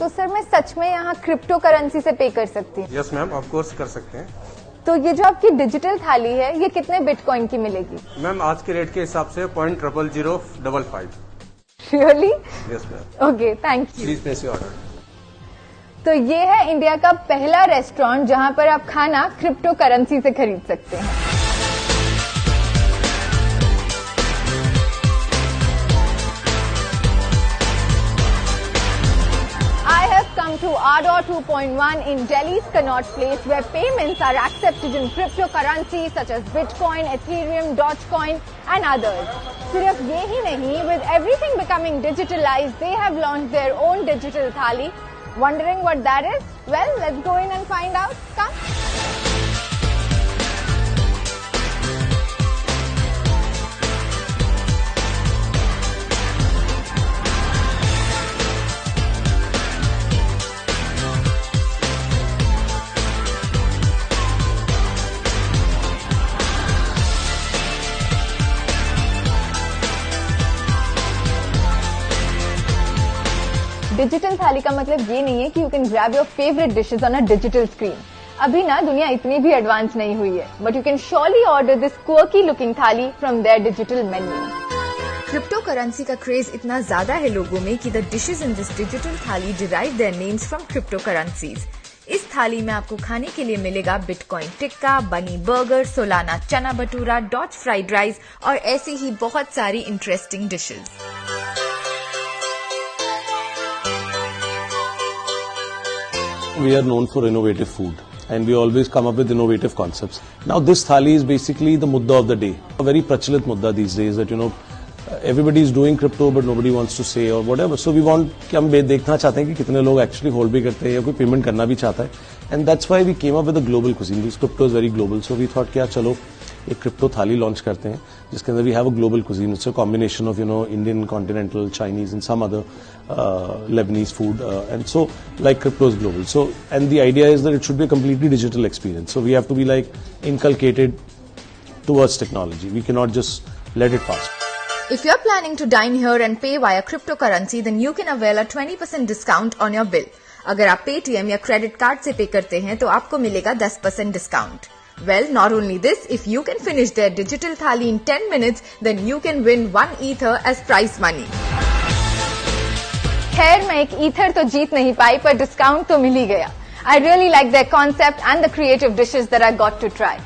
तो सर मैं सच में यहाँ क्रिप्टो करेंसी से पे कर सकती हूँ? यस मैम, ऑफ कोर्स कर सकते हैं। तो ये जो आपकी डिजिटल थाली है ये कितने बिटकॉइन की मिलेगी? मैम आज के रेट के हिसाब से 0.00055। Really? Yes ma'am. Okay, thank you. Please place your order. तो ये है इंडिया का पहला रेस्टोरेंट जहाँ पर आप खाना क्रिप्टो करेंसी से खरीद सकते हैं। Come to Ardor 2.1 in Delhi's Connaught Place, where payments are accepted in cryptocurrencies such as Bitcoin, Ethereum, Dogecoin, and others. सिर्फ ये ही नहीं, with everything becoming digitalized, they have launched their own digital thali. Wondering what that is? Well, let's go in and find out. Come. Digital thali का मतलब ये नहीं है कि you can grab your favourite dishes on a digital screen. अभी ना दुनिया इतनी भी एडवांस नहीं हुई है, but you can surely order this quirky looking thali from their digital menu. Crypto currency का क्रेज इतना ज्यादा है लोगों में कि the dishes in this digital thali derive their names from crypto currencies. इस थाली में आपको खाने के लिए मिलेगा बिटकॉइन टिक्का, बनी बर्गर, सोलाना चना भटूरा, डॉच फ्राइड राइस और ऐसी ही बहुत सारी interesting dishes. We are known for innovative food and we always come up with innovative concepts. Now this thali is basically the mudda of the day. A very prachalit mudda these days that everybody is doing crypto but nobody wants to say or whatever. So we want कि हम देखना चाहते हैं कि कितने लोग actually hold भी करते हैं या कोई payment करना भी चाहता है. And that's why we came up with a global cuisine. This crypto is very global. So we thought कि चलो एक क्रिप्टो थाली लॉन्च करते हैं जिसके अंदर we have a global cuisine. It's a combination of Indian, continental, Chinese and some other Lebanese food and so like crypto is global. So and the idea is that it should be a completely digital experience. So we have to be like inculcated towards technology. We cannot just let it pass. If you're planning to dine here and pay via cryptocurrency, then you can avail a 20% discount on your bill. अगर आप Paytm या credit card से पे करते हैं तो आपको मिलेगा 10% discount. Well, not only this, if you can finish their digital thali in 10 minutes, then you can win 1 ether as prize money. खैर मैं एक ईथर तो जीत नहीं पाई पर डिस्काउंट तो मिल ही गया. I really like their concept and the creative dishes that I got to try.